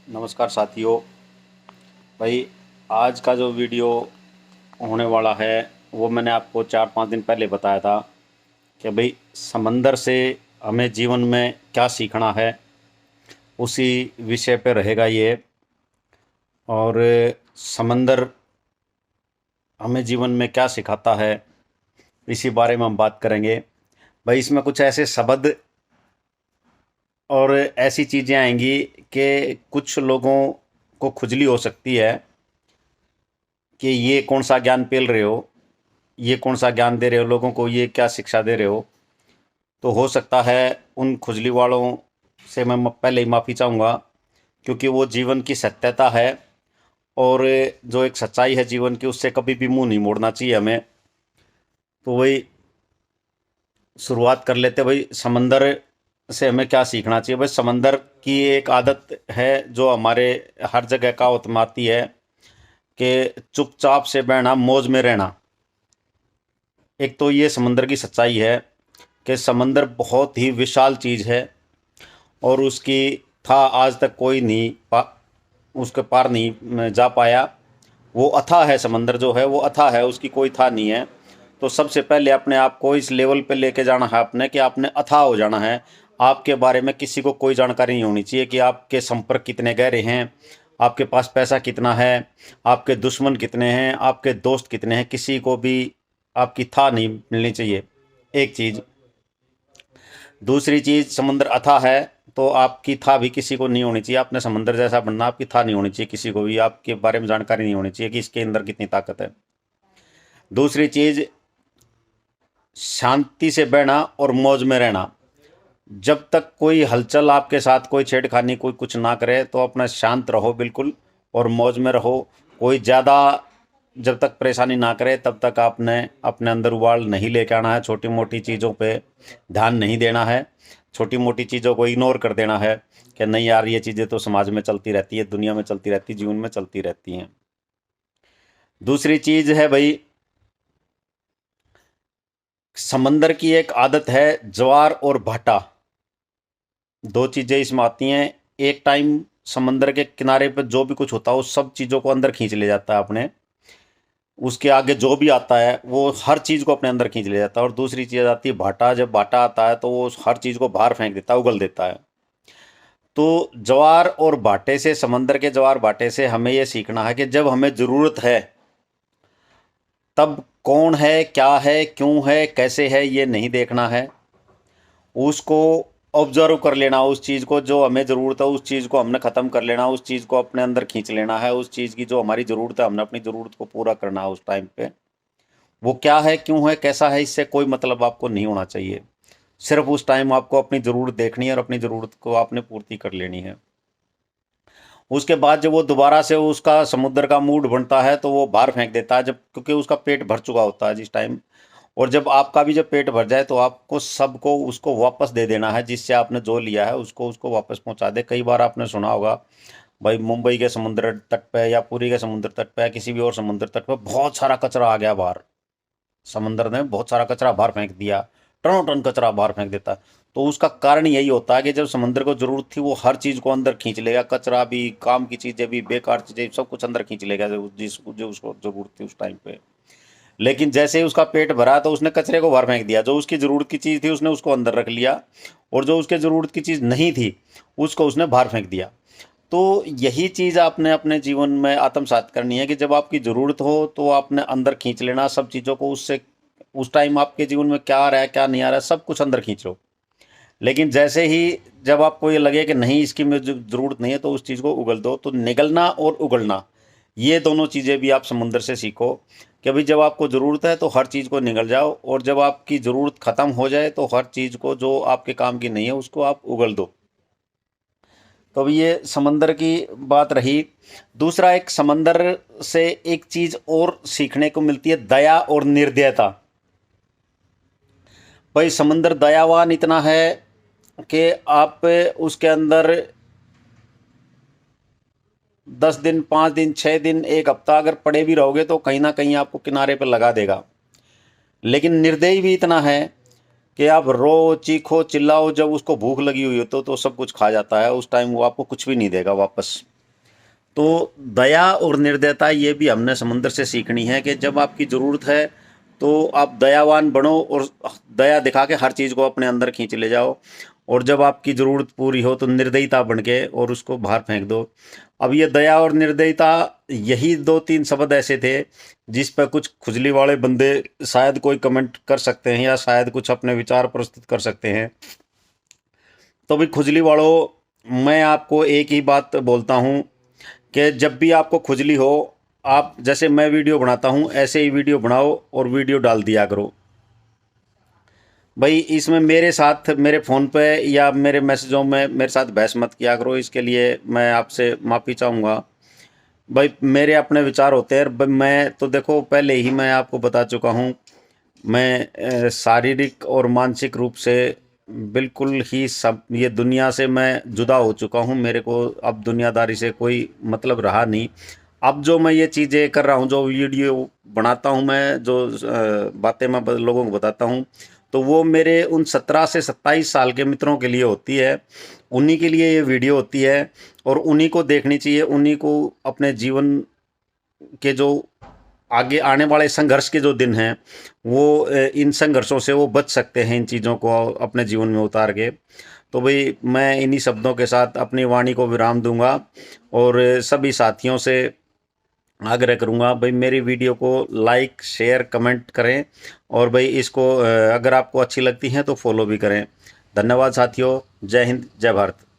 नमस्कार साथियों। भाई, आज का जो वीडियो होने वाला है वो मैंने आपको 4-5 दिन पहले बताया था कि भाई समंदर से हमें जीवन में क्या सीखना है, उसी विषय पे रहेगा ये। और समंदर हमें जीवन में क्या सिखाता है, इसी बारे में हम बात करेंगे। भाई, इसमें कुछ ऐसे शब्द और ऐसी चीज़ें आएंगी कि कुछ लोगों को खुजली हो सकती है कि ये कौन सा ज्ञान पेल रहे हो, ये कौन सा ज्ञान दे रहे हो लोगों को, ये क्या शिक्षा दे रहे हो। तो हो सकता है उन खुजली वालों से मैं पहले ही माफ़ी चाहूँगा, क्योंकि वो जीवन की सत्यता है। और जो एक सच्चाई है जीवन की, उससे कभी भी मुंह नहीं मोड़ना चाहिए हमें। तो वही शुरुआत कर लेते भाई, समंदर से हमें क्या सीखना चाहिए। भाई, समंदर की एक आदत है जो हमारे हर जगह कहावत में आती है कि चुपचाप से बहना, मौज में रहना। एक तो ये समंदर की सच्चाई है कि समंदर बहुत ही विशाल चीज़ है और उसकी था आज तक कोई नहीं उसके पार नहीं जा पाया। वो अथाह है, समंदर जो है वो अथाह है, उसकी कोई था नहीं है। तो सबसे पहले अपने आप को इस लेवल पे लेके जाना है आपने कि आपने अथाह हो जाना है। आपके बारे में किसी को कोई जानकारी नहीं होनी चाहिए कि आपके संपर्क कितने गहरे हैं, आपके पास पैसा कितना है, आपके दुश्मन कितने हैं, आपके दोस्त कितने हैं, किसी को भी आपकी था नहीं मिलनी चाहिए। एक चीज़। दूसरी चीज़, समुद्र अथाह है तो आपकी था भी किसी को नहीं होनी चाहिए। आपने समंदर जैसा बनना, आपकी था नहीं होनी चाहिए किसी को भी, आपके बारे में जानकारी नहीं होनी चाहिए कि इसके अंदर कितनी ताकत है। दूसरी चीज़, शांति से बहना और मौज में रहना। जब तक कोई हलचल आपके साथ, कोई छेड़खानी, कोई कुछ ना करे तो अपना शांत रहो बिल्कुल और मौज में रहो। कोई ज़्यादा जब तक परेशानी ना करे तब तक आपने अपने अंदर उबाल नहीं लेके आना है। छोटी मोटी चीज़ों पे ध्यान नहीं देना है, छोटी मोटी चीज़ों को इग्नोर कर देना है कि नहीं यार, ये चीज़ें तो समाज में चलती रहती है, दुनिया में चलती रहती है, जीवन में चलती रहती हैं। दूसरी चीज़ है भाई, समंदर की एक आदत है ज्वार और भाटा। दो चीज़ें इसमें आती हैं। एक टाइम समंदर के किनारे पर जो भी कुछ होता है वो सब चीज़ों को अंदर खींच ले जाता है अपने। उसके आगे जो भी आता है वो हर चीज़ को अपने अंदर खींच ले जाता है। और दूसरी चीज़ आती है भाटा। जब भाटा आता है तो वो हर चीज़ को बाहर फेंक देता है, उगल देता है। तो ज्वार और भाटे से, समंदर के ज्वार भाटे से हमें ये सीखना है कि जब हमें ज़रूरत है तब कौन है, क्या है, क्यों है, कैसे है, ये नहीं देखना है। उसको ऑब्जर्व कर लेना, उस चीज़ को जो हमें ज़रूरत है उस चीज़ को हमने ख़त्म कर लेना, उस चीज़ को अपने अंदर खींच लेना है। उस चीज़ की जो हमारी ज़रूरत है हमने अपनी ज़रूरत को पूरा करना है उस टाइम पे। वो क्या है, क्यों है, कैसा है, इससे कोई मतलब आपको नहीं होना चाहिए। सिर्फ उस टाइम आपको अपनी ज़रूरत देखनी है और अपनी ज़रूरत को आपने पूर्ति कर लेनी है। उसके बाद जब वो दोबारा से उसका समुद्र का मूड बनता है तो वो बाहर फेंक देता है, जब क्योंकि उसका पेट भर चुका होता है जिस टाइम। और जब आपका भी जब पेट भर जाए तो आपको सबको उसको वापस दे देना है, जिससे आपने जो लिया है उसको उसको वापस पहुंचा दे। कई बार आपने सुना होगा भाई, मुंबई के समुद्र तट पे या पुरी के समुद्र तट पे या किसी भी और समुद्र तट पे बहुत सारा कचरा आ गया बाहर। समंदर ने बहुत सारा कचरा बाहर फेंक दिया, टनों टन कचरा बाहर फेंक देता है। तो उसका कारण यही होता है कि जब समंदर को जरूरत थी वो हर चीज़ को अंदर खींच लेगा, कचरा भी, काम की चीज़ें भी, बेकार चीज़ें, सब कुछ अंदर खींच लेगा जो उसको जरूरत थी उस टाइम पे। लेकिन जैसे ही उसका पेट भरा तो उसने कचरे को बाहर फेंक दिया। जो उसकी ज़रूरत की चीज़ थी उसने उसको अंदर रख लिया और जो उसके ज़रूरत की चीज़ नहीं थी उसको उसने बाहर फेंक दिया। तो यही चीज़ आपने अपने जीवन में आत्मसात करनी है कि जब आपकी ज़रूरत हो तो आपने अंदर खींच लेना सब चीज़ों को। उससे उस टाइम आपके जीवन में क्या आ रहा है, क्या नहीं आ रहा है, सब कुछ अंदर खींच लो। लेकिन जैसे ही जब आपको ये लगे कि नहीं, इसकी मुझे ज़रूरत नहीं है, तो उस चीज़ को उगल दो। तो निगलना और उगलना, ये दोनों चीज़ें भी आप समुंदर से सीखो कि भाई जब आपको ज़रूरत है तो हर चीज़ को निगल जाओ, और जब आपकी ज़रूरत ख़त्म हो जाए तो हर चीज़ को जो आपके काम की नहीं है उसको आप उगल दो। तो अभी ये समंदर की बात रही। दूसरा, एक समंदर से एक चीज़ और सीखने को मिलती है, दया और निर्दयता। भाई, समंदर दयावान इतना है कि आप उसके अंदर 10 दिन, 5 दिन, 6 दिन, एक हफ्ता अगर पड़े भी रहोगे तो कहीं ना कहीं आपको किनारे पर लगा देगा। लेकिन निर्दयी भी इतना है कि आप रो, चीखो, चिल्लाओ, जब उसको भूख लगी हुई हो तो सब कुछ खा जाता है। उस टाइम वो आपको कुछ भी नहीं देगा वापस। तो दया और निर्दयता ये भी हमने समुद्र से सीखनी है कि जब आपकी ज़रूरत है तो आप दयावान बनो और दया दिखा के हर चीज़ को अपने अंदर खींच ले जाओ, और जब आपकी ज़रूरत पूरी हो तो निर्दयता बन के और उसको बाहर फेंक दो। अब ये दया और निर्दयता, यही दो तीन शब्द ऐसे थे जिस पर कुछ खुजली वाले बंदे शायद कोई कमेंट कर सकते हैं या शायद कुछ अपने विचार प्रस्तुत कर सकते हैं। तो भी खुजली वालों, मैं आपको एक ही बात बोलता हूँ कि जब भी आपको खुजली हो, आप जैसे मैं वीडियो बनाता हूँ ऐसे ही वीडियो बनाओ और वीडियो डाल दिया करो। भाई इसमें मेरे साथ मेरे फ़ोन पे या मेरे मैसेजों में मेरे साथ बहस मत किया करो, इसके लिए मैं आपसे माफ़ी चाहूँगा। भाई मेरे अपने विचार होते हैं। मैं तो देखो पहले ही मैं आपको बता चुका हूँ, मैं शारीरिक और मानसिक रूप से बिल्कुल ही सब ये दुनिया से मैं जुदा हो चुका हूँ। मेरे को अब दुनियादारी से कोई मतलब रहा नहीं। अब जो मैं ये चीज़ें कर रहा हूँ, जो वीडियो बनाता हूँ मैं, जो बातें मैं लोगों को बताता हूँ, तो वो मेरे उन 17 से 27 साल के मित्रों के लिए होती है। उन्हीं के लिए ये वीडियो होती है और उन्हीं को देखनी चाहिए। उन्हीं को अपने जीवन के जो आगे आने वाले संघर्ष के जो दिन हैं, वो इन संघर्षों से वो बच सकते हैं इन चीज़ों को अपने जीवन में उतार के। तो भाई मैं इन्हीं शब्दों के साथ अपनी वाणी को विराम दूंगा और सभी साथियों से आग्रह करूंगा भाई मेरी वीडियो को लाइक शेयर कमेंट करें, और भाई इसको अगर आपको अच्छी लगती हैं तो फॉलो भी करें। धन्यवाद साथियों। जय हिंद, जय भारत।